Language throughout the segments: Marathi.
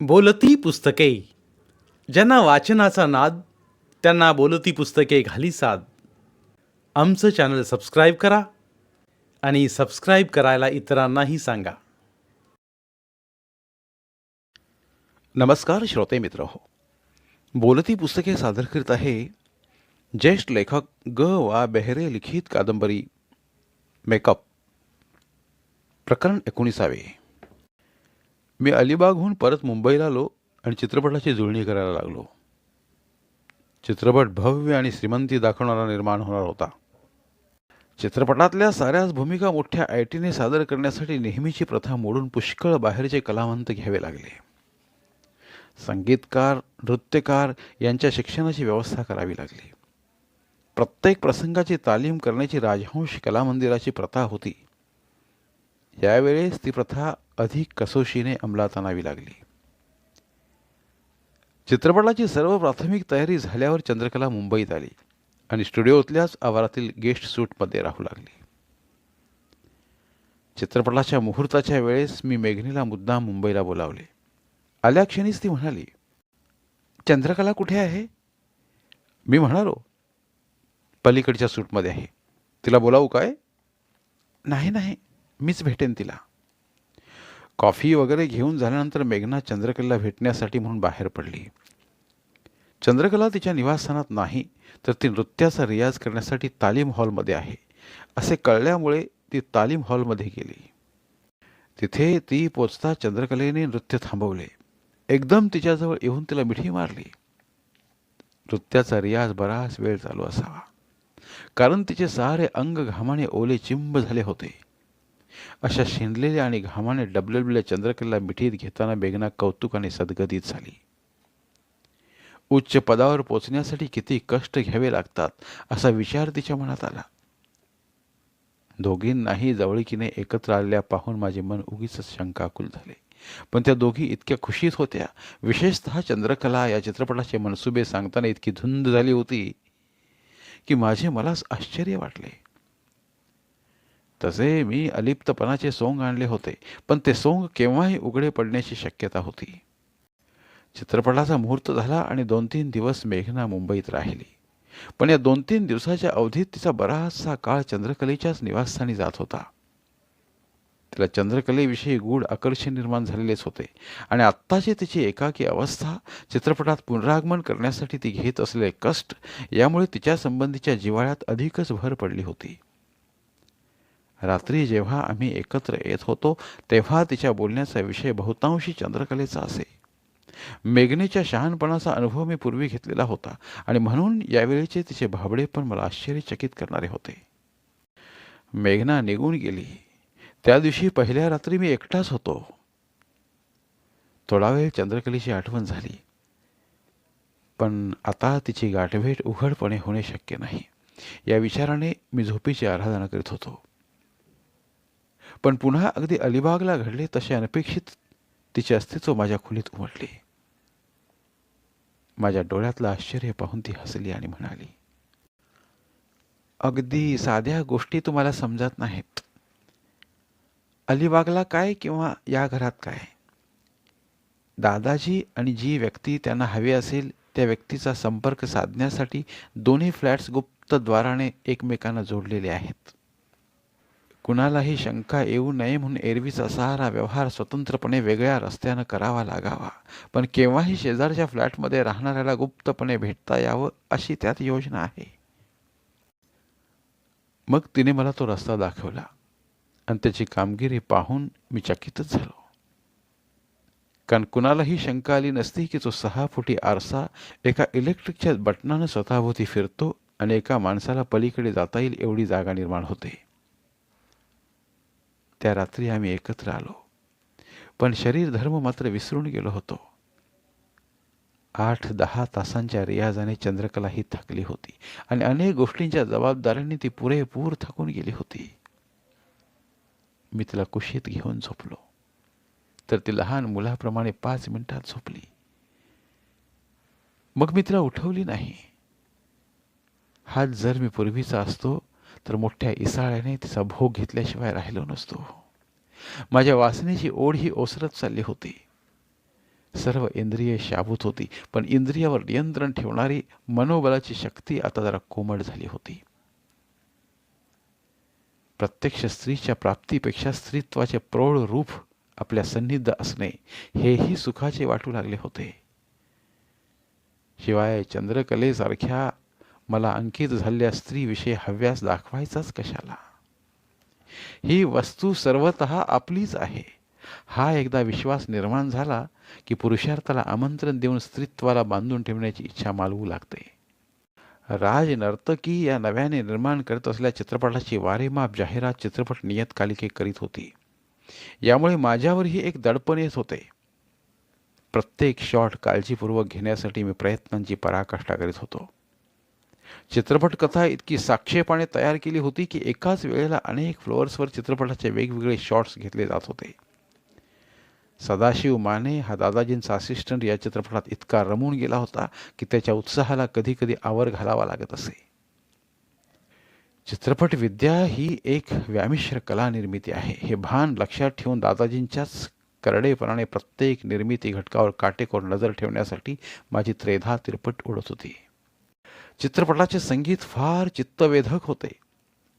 बोलती पुस्तके. ज्यांना वाचनाचा नाद, त्यांना बोलती पुस्तके घाली साद. आमचं चॅनल सबस्क्राईब करा आणि सबस्क्राईब करायला इतरांनाही सांगा. नमस्कार श्रोते मित्र हो. बोलती पुस्तके सादर करीत आहे ज्येष्ठ लेखक ग वा बेहरे लिखित कादंबरी मेकअप, प्रकरण 19. मी अलिबागहून परत मुंबईला आलो आणि चित्रपटाची जुळणी करायला लागलो. चित्रपट भव्य आणि श्रीमंती दाखवणारा निर्माण होणार होता. चित्रपटातल्या साऱ्याच भूमिका मोठ्या ऐटीने सादर करण्यासाठी नेहमीची प्रथा मोडून पुष्कळ बाहेरचे कलावंत घ्यावे लागले. संगीतकार, नृत्यकार यांच्या शिक्षणाची व्यवस्था करावी लागली. प्रत्येक प्रसंगाची तालीम करण्याची राजहंस कलामंदिराची प्रथा होती. यावेळेस ती प्रथा अधिक कसोशीने अंमलात आणावी लागली. चित्रपटाची सर्व प्राथमिक तयारी झाल्यावर चंद्रकला मुंबईत आली आणि स्टुडिओतल्याच आवारातील गेस्ट सूटमध्ये राहू लागली. चित्रपटाच्या मुहूर्ताच्या वेळेस मी मेघनेला मुद्दाम मुंबईला बोलावले. आल्या क्षणीच ती म्हणाली, चंद्रकला कुठे आहे? मी म्हणालो, पलीकडच्या सूटमध्ये आहे. तिला बोलावू काय? नाही नाही, मीच भेटेन तिला. कॉफी वगैरे घेऊन झाल्यानंतर मेघना चंद्रकलेला भेटण्यासाठी म्हणून बाहेर पडली. चंद्रकला तिच्या निवासस्थानात नाही, तर ती नृत्याचा रियाज करण्यासाठी तालीम हॉलमध्ये आहे असे कळल्यामुळे ती तालीम हॉलमध्ये गेली. तिथे ती पोचता चंद्रकलेने नृत्य थांबवले. एकदम तिच्याजवळ येऊन तिला मिठी मारली. नृत्याचा रियाज बराच वेळ चालू असावा, कारण तिचे सारे अंग घामाने ओले चिंब झाले होते. अशा शिंदलेल्या आणि घामाने डबलेल्या चंद्रकलेला मिठीत घेताना मेघना कौतुकाने सदगदित झाली. उच्च पदावर पोचण्यासाठी किती कष्ट घ्यावे लागतात असा विचार तिच्या मनात आला. दोघींनाही जवळकीने एकत्र आलेल्या पाहून माझे मन उगीच शंकाकुल झाले. पण त्या दोघी इतक्या खुशीत होत्या. विशेषतः चंद्रकला या चित्रपटाचे मनसुबे सांगताना इतकी धुंद झाली होती की माझे मलाच आश्चर्य वाटले. तसे मी अलिप्तपणाचे सोंग आणले होते, पण ते सोंग केव्हाही उघडे पडण्याची शक्यता होती. चित्रपटाचा मुहूर्त झाला आणि 2-3 दिवस मेघना मुंबईत राहिली. पण या 2-3 दिवसाच्या अवधीत तिचा बराचसा काळ चंद्रकलेच्याच निवासस्थानी जात होता. तिला चंद्रकलेविषयी गूढ आकर्षण निर्माण झालेलेच होते आणि आत्ताची तिची एकाकी अवस्था, चित्रपटात पुनरागमन करण्यासाठी ती घेत असलेले कष्ट यामुळे तिच्या संबंधीच्या जिव्हाळ्यात अधिकच भर पडली होती. रात्री जेव्हा आम्ही एकत्र येत होतो तेव्हा तिच्या बोलण्याचा विषय बहुतांशी चंद्रकलेचा असे. मेघनेच्या शहाणपणाचा अनुभव मी पूर्वी घेतलेला होता आणि म्हणून यावेळीचे तिचे भाबडे पण मला आश्चर्यचकित करणारे होते. मेघना निघून गेली. त्या दिवशी पहिल्या रात्री मी एकटाच होतो. थोडा वेळ चंद्रकलेची आठवण झाली, पण आता तिची गाठभेट उघडपणे होणे शक्य नाही या विचाराने मी झोपेची आराधना करीत होतो. पण पुन्हा अगदी अलिबागला घडले तसे अनपेक्षित तिचे अस्तित्व माझ्या खोलीत उमटले. माझ्या डोळ्यातलं आश्चर्य पाहून ती हसली आणि म्हणाली, अगदी साध्या गोष्टी तुम्हाला समजत नाहीत. अलिबागला काय किंवा या घरात काय? दादाजी आणि जी व्यक्ती त्यांना हवी असेल त्या व्यक्तीचा संपर्क साधण्यासाठी दोन्ही फ्लॅट्स गुप्तद्वाराने एकमेकांना जोडलेले आहेत. कुणालाही शंका येऊ नये म्हणून एरवीचा सारा व्यवहार स्वतंत्रपणे वेगळ्या रस्त्यानं करावा लागावा, पण केव्हाही शेजारच्या फ्लॅटमध्ये राहणाऱ्याला गुप्तपणे भेटता यावं अशी त्यात योजना आहे. मग तिने मला तो रस्ता दाखवला आणि त्याची कामगिरी पाहून मी चकितच झालो. कारण कुणालाही शंका आली नसती की तो 6 फुटी आरसा एका इलेक्ट्रिकच्या बटनानं स्वतःभोवती फिरतो आणि एका माणसाला पलीकडे जाता येईल एवढी जागा निर्माण होते. त्या रात्री आम्ही एकत्र आलो, पण शरीर धर्म मात्र विसरून गेलो होतो. 8-10 तासांच्या रियाजाने चंद्रकलाही थकली होती आणि अनेक गोष्टींच्या जबाबदाऱ्यांनी ती पुरेपूर थकून गेली होती. मी तिला कुशीत घेऊन झोपलो, तर ती लहान मुलाप्रमाणे 5 मिनिटात झोपली. मग मी तिला उठवली नाही. हात जर मी पूर्वीचा असतो तर मोठ्या इसाळ्याने तिचा भोग घेतल्याशिवाय राहिलो नसतो. माझ्या वासनेची ओढ ही ओसरत चालली होती. सर्व इंद्रिये शाबूत होती, पण इंद्रियावर नियंत्रण ठेवणारी मनोबलाची शक्ती आता जरा कोमट झाली होती. प्रत्यक्ष स्त्रीच्या प्राप्तीपेक्षा स्त्रीत्वाचे प्रौढ रूप आपल्या सन्निध असणे हेही सुखाचे वाटू लागले होते. शिवाय चंद्रकलेसारख्या मला अंकित झालेल्या स्त्रीविषयी हव्यास दाखवायचाच कशाला? ही वस्तू सर्वतः आपलीच आहे, हा एकदा विश्वास निर्माण झाला की पुरुषार्थाला आमंत्रण देऊन स्त्रीत्वाला बांधून ठेवण्याची इच्छा मालवू लागते. राजनर्तकी या नव्याने निर्माण करत असलेल्या चित्रपटाची वारेमाप जाहिरात चित्रपट नियतकालिके करीत होती. यामुळे माझ्यावरही एक दडपण येत होते. प्रत्येक शॉट काळजीपूर्वक घेण्यासाठी मी प्रयत्नांची पराकाष्ठा करीत होतो. चित्रपट कथा इतकी साक्षेपाने तयार केली होती की एकाच वेळेला अनेक फ्लोअर्सवर चित्रपटाचे वेगवेगळे शॉट्स घेतले जात होते. सदाशिव माने हा दादाजींचा असिस्टंट या चित्रपटात इतका रमून गेला होता की त्याच्या उत्साहाला कधी कधी आवर घालावा लागत असे. चित्रपट विद्या ही एक व्यामिश्र कला निर्मिती आहे हे भान लक्षात ठेवून दादाजींच्याच करडेपणाने प्रत्येक निर्मिती घटकावर काटेकोर नजर ठेवण्यासाठी माझी त्रेधा तिरपट उडत होती. चित्रपटाचे संगीत फार चित्तवेधक होते.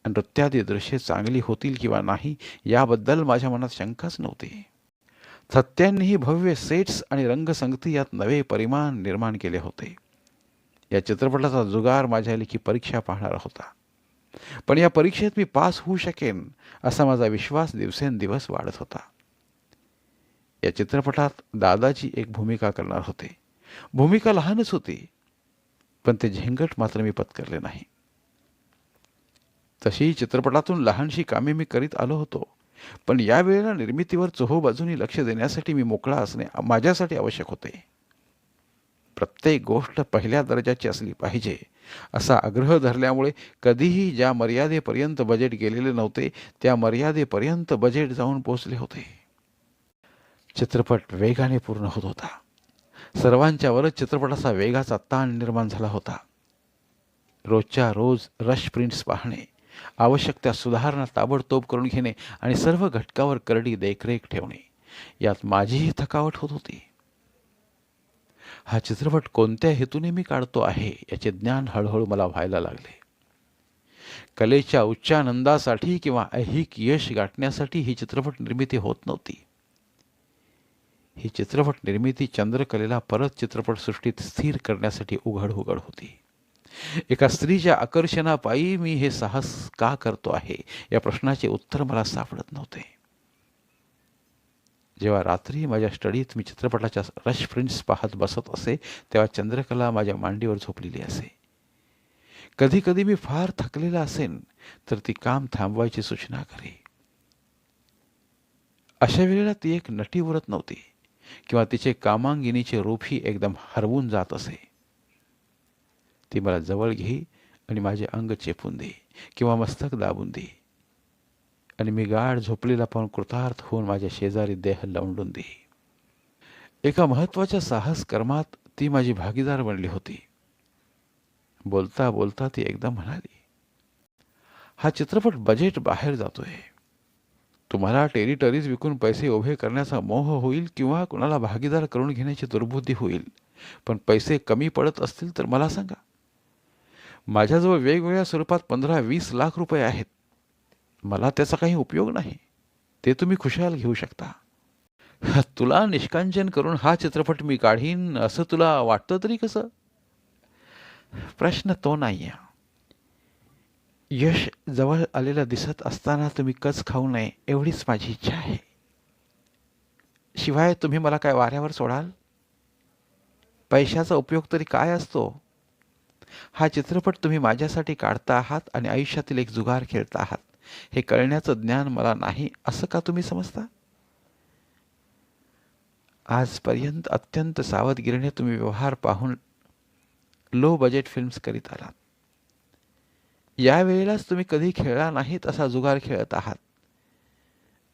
नृत्यादी दृश्ये चांगली होतील किंवा नाही याबद्दल माझ्या मनात शंकाच नव्हती. थत्त्यांनीही भव्य सेट्स आणि रंगसंगती यात नवे परिमाण निर्माण केले होते. या चित्रपटाचा जुगार माझ्या लेखी परीक्षा पाहणारा होता, पण या परीक्षेत मी पास होऊ शकेन असा माझा विश्वास दिवसेंदिवस वाढत होता. या चित्रपटात दादाजी एक भूमिका करणार होते. भूमिका लहानच होती, पण ते झेंगट मात्र मी पत्करले नाही. तशी चित्रपटातून लहानशी कामे मी करीत आलो होतो, पण यावेळेला निर्मितीवर चोहोबाजूंनी लक्ष देण्यासाठी मी मोकळा असणे माझ्यासाठी आवश्यक होते. प्रत्येक गोष्ट पहिल्या दर्जाची असली पाहिजे असा आग्रह धरल्यामुळे कधीही ज्या मर्यादेपर्यंत बजेट गेलेले नव्हते त्या मर्यादेपर्यंत बजेट जाऊन पोहोचले होते. चित्रपट वेगाने पूर्ण होत होता. सर्वांच्यावरच चित्रपटाचा वेगाचा ताण निर्माण झाला होता. रोजच्या रोज रश प्रिंट्स पाहणे, आवश्यक त्या सुधारणा ताबडतोब करून घेणे आणि सर्व घटकावर करडी देखरेख ठेवणे यात माझीही थकावट होत होती. हा चित्रपट कोणत्या हेतूने मी काढतो आहे याचे ज्ञान हळूहळू मला व्हायला लागले. कलेच्या उच्चानंदासाठी किंवा ऐहिक यश गाठण्यासाठी ही चित्रपट निर्मिती होत नव्हती. ही चित्रपट निर्मिती चंद्रकलेला परत चित्रपटसृष्टीत स्थिर करण्यासाठी उघड होती. एका स्त्रीच्या आकर्षणापायी मी हे साहस का करतो आहे या प्रश्नाचे उत्तर मला सापडत नव्हते. जेव्हा रात्री माझ्या स्टडीत मी चित्रपटाच्या रश प्रिंट्स पाहत बसत असे तेव्हा चंद्रकला माझ्या मांडीवर झोपलेली असे. कधी कधी मी फार थकलेला असेन तर ती काम थांबवायची सूचना करे. अशा वेळेला ती एक नटी उरत नव्हती किंवा तिचे कामांगिनीचे रूपही एकदम हरवून जात असे. ती मला जवळ घेई आणि माझे अंग चेपून दे किंवा मस्तक दाबून दे आणि मी गाढ झोपलेला पाहून कृतार्थ होऊन माझ्या शेजारी देह लवंडून दे. एका महत्वाच्या साहस कर्मात ती माझी भागीदार बनली होती. बोलता बोलता ती एकदम म्हणाली, हा चित्रपट बजेट बाहेर जातोय. तुम्हाला टेरिटरीज विकून पैसे उभे करण्याचा मोह होईल किंवा कुणाला भागीदार करून घेण्याची दुर्बुद्धी होईल, पण पैसे कमी पडत असतील तर मला सांगा. माझ्याजवळ वेगवेगळ्या स्वरूपात 15-20 लाख रुपये आहेत. मला त्याचा काही उपयोग नाही. ते तुम्ही खुशाल घेऊ शकता. तुला निष्कांचन करून हा चित्रपट मी काढीन असं तुला वाटतं तरी कसं? प्रश्न तो नाही. यश जवळ आलेलं दिसत असताना तुम्ही कच खाऊ नये एवढीच माझी इच्छा आहे. शिवाय तुम्ही मला काय वाऱ्यावर सोडाल? पैशाचा उपयोग तरी काय असतो? हा चित्रपट तुम्ही माझ्यासाठी काढता आहात आणि आयुष्यातील एक जुगार खेळता आहात हे कळण्याचं ज्ञान मला नाही असं का तुम्ही समजता? आजपर्यंत अत्यंत सावधगिरीने तुम्ही व्यवहार पाहून लो बजेट फिल्म्स करीत आलात. यावेळेलाच तुम्ही कधी खेळला नाहीत असा जुगार खेळत आहात.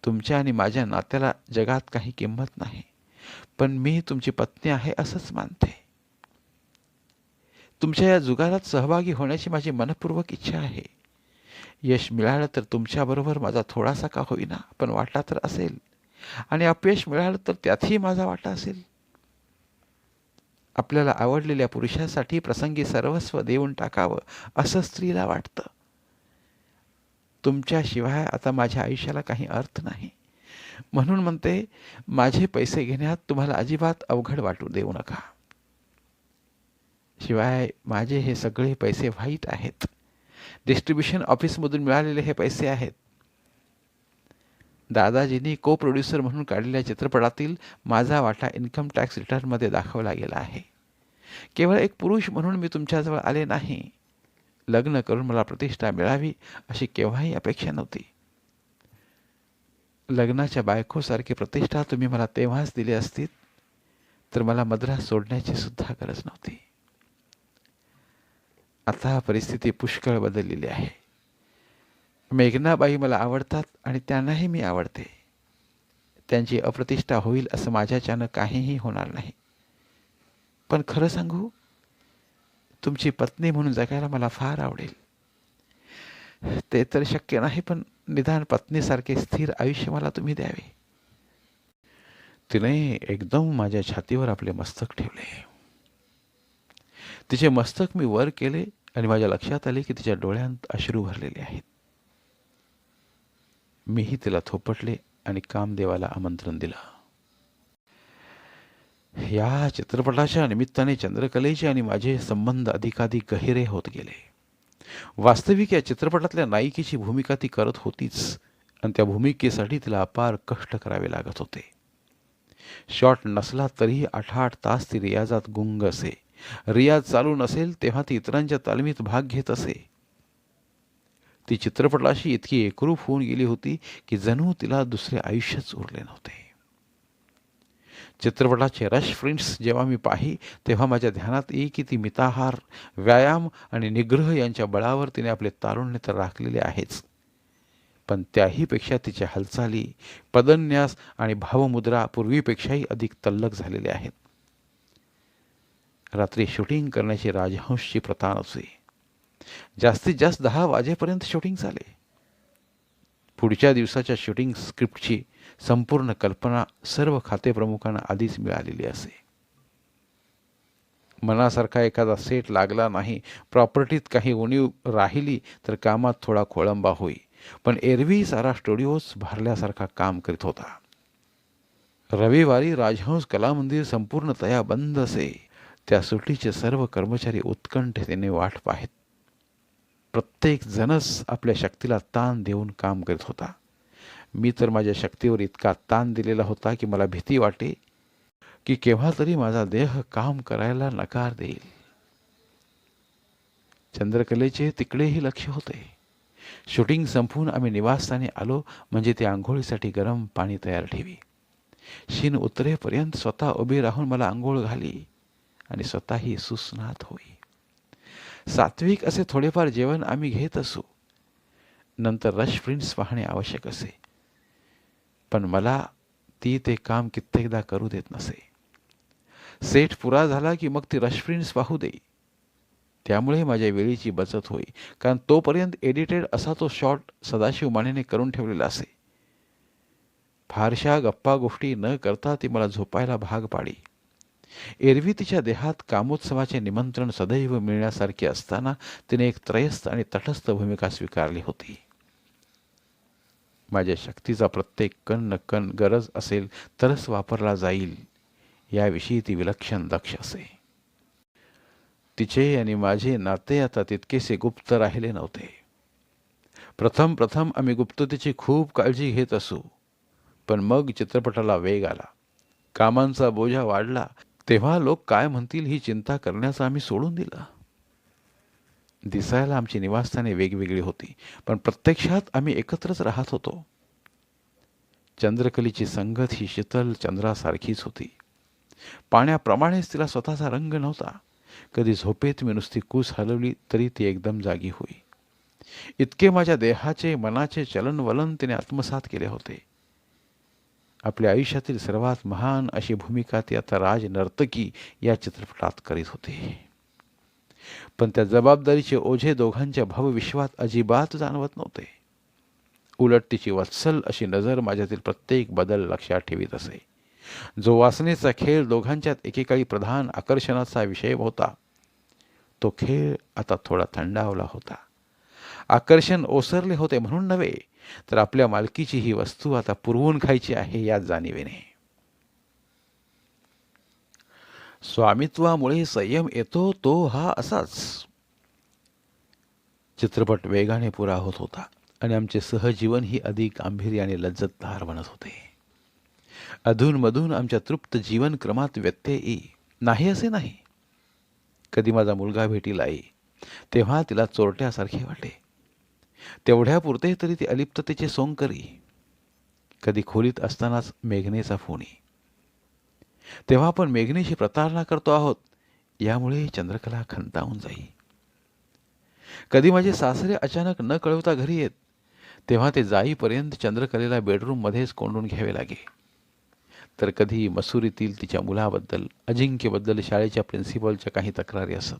तुमच्या आणि माझ्या नात्याला जगात काही किंमत नाही, पण मी तुमची पत्नी आहे असंच मानते. तुमच्या या जुगारात सहभागी होण्याची माझी मनपूर्वक इच्छा आहे. यश मिळालं तर तुमच्याबरोबर माझा थोडासा का होईना पण वाटा तर असेल, आणि अपयश मिळालं तर त्यातही माझा वाटा असेल. आपल्याला आवडलेल्या पुरुषासाठी प्रसंगी सर्वस्व देऊन टाकावं असं स्त्रीला वाटतं. तुमच्याशिवाय आता माझ्या आयुष्याला काही अर्थ नाही. म्हणून म्हणते, माझे पैसे घेण्यात तुम्हाला अजिबात अवघड वाटू देऊ नका. शिवाय माझे हे सगळे पैसे व्हाईट आहेत. डिस्ट्रीब्युशन ऑफिसमधून मिळालेले हे पैसे आहेत. दादाजींनी को प्रोड्युसर म्हणून काढलेल्या चित्रपटातील माझा वाटा इन्कम टॅक्स रिटर्नमध्ये दाखवला गेला आहे. केवळ एक पुरुष म्हणून मी तुमच्याजवळ आले नाही. लग्न करून मला प्रतिष्ठा मिळावी अशी केव्हाही अपेक्षा नव्हती. लग्नाच्या बायकोसारखी प्रतिष्ठा तुम्ही मला तेव्हाच दिली असती तर मला मद्रास सोडण्याची सुद्धा गरज नव्हती. आता परिस्थिती पुष्कळ बदललेली आहे. मेघनाबाई मला आवडतात आणि त्यांनाही मी आवडते. त्यांची अप्रतिष्ठा होईल असं माझ्याच्यानं काहीही होणार नाही. पण खरं सांगू, तुमची पत्नी म्हणून जगायला मला फार आवडेल. ते तर शक्य नाही, पण निदान पत्नीसारखे स्थिर आयुष्य मला तुम्ही द्यावे. तिने एकदम माझ्या छातीवर आपले मस्तक ठेवले. तिचे मस्तक मी वर केले आणि माझ्या लक्षात आले की तिच्या डोळ्यांत अश्रू भरलेले आहेत. मीही तिला थोपटले आणि कामदेवाला आमंत्रण दिलं. या चित्रपटाच्या निमित्ताने चंद्रकलेचे आणि माझे संबंध अधिकाधिक गहिरे होत गेले. वास्तविक या चित्रपटातल्या नायिकेची भूमिका ती करत होतीच आणि त्या भूमिकेसाठी तिला अपार कष्ट करावे लागत होते. शॉट नसला तरीही 8-8 तास ती रियाजात गुंग असे. रियाज चालू नसेल तेव्हा ती इतरांच्या तालमीत भाग घेत असे. ती चित्रपटाशी इतकी एकरूप होऊन गेली होती की जणू तिला दुसरे आयुष्यच उरले नव्हते. चित्रपटाचे रश प्रिंट्स जेव्हा मी पाही तेव्हा माझ्या ध्यानात येई की ती मिताहार, व्यायाम आणि निग्रह यांच्या बळावर तिने आपले तारुण्य तर राखलेले आहेच, पण त्याहीपेक्षा तिच्या हालचाली, पदन्यास आणि भावमुद्रा पूर्वीपेक्षाही अधिक तल्लख झालेले आहेत. रात्री शूटिंग करण्याची राजहंसची प्रथा नव्हती. जास्तीत जास्त 10 वाजेपर्यंत शूटिंग झाले. पुढच्या दिवसाच्या शूटिंग स्क्रिप्टची संपूर्ण कल्पना सर्व खातेप्रमुखांना आधीच मिळालेली असे. मनासारखा एखादा सेट लागला नाही, प्रॉपर्टीत काही उणीव राहिली तर कामात थोडा खोळंबा होई, पण एरवी सारा स्टुडिओच भरल्यासारखा काम करीत होता. रविवारी राजहंस कला मंदिर संपूर्णतया बंद असे. त्या सुट्टीचे सर्व कर्मचारी उत्कंठतेने वाट पाहत. प्रत्येक जणच आपल्या शक्तीला ताण देऊन काम करीत होता. मी तर माझ्या शक्तीवर इतका ताण दिलेला होता की मला भीती वाटे की केव्हा तरी माझा देह काम करायला नकार देईल. चंद्रकलेचे तिकडेही लक्ष होते. शूटिंग संपवून आम्ही निवासस्थानी आलो म्हणजे ती आंघोळीसाठी गरम पाणी तयार ठेवी. शीन उतरेपर्यंत स्वतः उभी राहून मला आंघोळ घाली आणि स्वतःही सुस्नात होई. सात्विक असे थोडेफार जेवण आम्ही घेत असू. नंतर रश प्रिंट्स पाहणे आवश्यक असे, पण मला ती ते काम कित्येकदा करू देत नसे. सेट पुरा झाला की मग ती रश प्रिंट्स पाहू देई. त्यामुळे माझ्या वेळीची बचत होई, कारण तोपर्यंत एडिटेड असा तो शॉट सदाशिव मानेने करून ठेवलेला असे. फारशा गप्पा गोष्टी न करता ती मला झोपायला भाग पाडी. एरवी तिच्या देहात कामोत्सवाचे निमंत्रण सदैव मिळण्यासारखे असताना तिने एक त्रयस्थ आणि तटस्थ भूमिका स्वीकारली होती. माझ्या शक्तीचा प्रत्येक कण न कण गरज असेल तरच वापरला जाईल याविषयी ती विलक्षण दक्ष असे. तिचे आणि माझे नाते आता तितकेसे गुप्त राहिले नव्हते. प्रथम आम्ही गुप्ततेची खूप काळजी घेत असू, पण मग चित्रपटाला वेग आला, कामांचा बोजा वाढला, तेव्हा लोक काय म्हणतील ही चिंता करण्याचं आम्ही सोडून दिलं. दिसायला आमची निवासस्थाने वेगवेगळी होती, पण प्रत्यक्षात आम्ही एकत्रच राहत होतो. चंद्रकलेची संगत ही शीतल चंद्रासारखीच होती. पाण्याप्रमाणेच तिला स्वतःचा रंग नव्हता. कधी झोपेत मी नुसती कूस हलवली तरी ती एकदम जागी होई. इतके माझ्या देहाचे मनाचे चलनवलन तिने आत्मसात केले होते. आपल्या आयुष्यातील सर्वात महान अशी भूमिका ती आता राज नर्तकी या चित्रपटात करीत होती. पण त्या जबाबदारीचे ओझे दोघांच्या भावविश्वात अजिबात जाणवत नव्हते. उलट तिची वत्सल अशी नजर माझ्यातील प्रत्येक बदल लक्षात ठेवीत असे. जो वासनेचा खेळ दोघांच्यात एकेकाळी प्रधान आकर्षणाचा विषय होता, तो खेळ आता थोडा थंडावला होता. आकर्षण ओसरले होते म्हणून नव्हे, तर आपल्या मालकीची ही वस्तू आता पुरवून खायची आहे या जाणीवेने. स्वामित्वामुळे संयम येतो तो हा असाच. चित्रपट वेगाने पुरा होत होता आणि आमचे सहजीवन ही अधिक गांभीर्याने लज्जतदार बनत होते. अधूनमधून आमच्या तृप्त जीवनक्रमात व्यत्यय येई, नाही असे नाही. कधी माझा मुलगा भेटीला येई, तेव्हा तिला चोरट्यासारखे वाटे. तेवढ्यापुरते तरी ती अलिप्ततेचे सोंग करी. कधी खोलीत असतानाच मेघनेचा फोन येई, तेव्हा आपण मेघनेशी प्रतारणा करतो आहोत यामुळे चंद्रकला खंतावून जाई. कधी माझे सासरे अचानक न कळवता घरी येत, तेव्हा ते जाईपर्यंत चंद्रकलेला बेडरूममध्येच कोंडून घ्यावे लागे. तर कधी मसुरीतील तिच्या मुलाबद्दल, अजिंक्यबद्दल शाळेच्या प्रिन्सिपलच्या काही तक्रारी असत.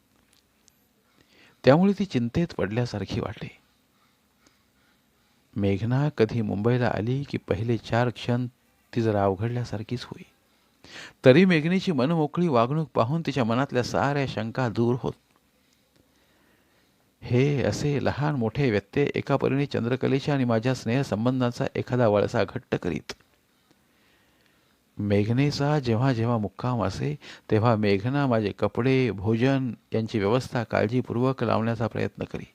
त्यामुळे ती चिंतेत पडल्यासारखी वाटे. मेघना कधी मुंबईला आली की पहिले 4 क्षण ती जरा अवघडल्यासारखीच होई. तरी मेघनेची मनमोकळी वागणूक पाहून तिच्या मनातल्या साऱ्या शंका दूर होत. हे असे लहान मोठे व्यत्यय एका परीने चंद्रकलेच्या आणि माझ्या स्नेहसंबंधांचा एखादा वळसा घट्ट करीत. मेघनेचा जेव्हा जेव्हा मुक्काम असे, तेव्हा मेघना माझे कपडे, भोजन यांची व्यवस्था काळजीपूर्वक लावण्याचा प्रयत्न करी.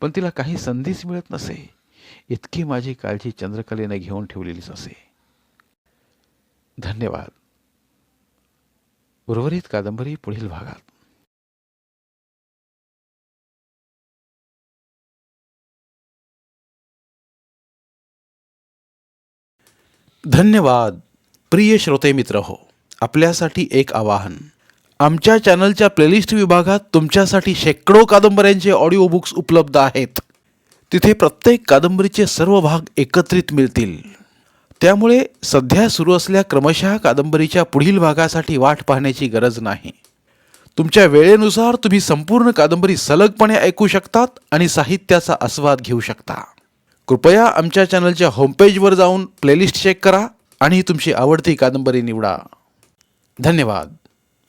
पण तिला काही संधीच मिळत नसे. इतकी माझी काळजी चंद्रकलेने घेऊन ठेवलेलीच असे. धन्यवाद. उर्वरित कादंबरी पुढील भागात. धन्यवाद. प्रिय श्रोते मित्र हो, आपल्यासाठी एक आवाहन. आमच्या चॅनलच्या प्लेलिस्ट विभागात तुमच्यासाठी शेकडो कादंबऱ्यांचे ऑडिओ बुक्स उपलब्ध आहेत. तिथे प्रत्येक कादंबरीचे सर्व भाग एकत्रित मिळतील. त्यामुळे सध्या सुरू असलेल्या क्रमशः कादंबरीच्या पुढील भागासाठी वाट पाहण्याची गरज नाही. तुमच्या वेळेनुसार तुम्ही संपूर्ण कादंबरी सलगपणे ऐकू शकतात आणि साहित्याचा आस्वाद घेऊ शकता. कृपया आमच्या चॅनलच्या होमपेजवर जाऊन प्लेलिस्ट चेक करा आणि तुमची आवडती कादंबरी निवडा. धन्यवाद.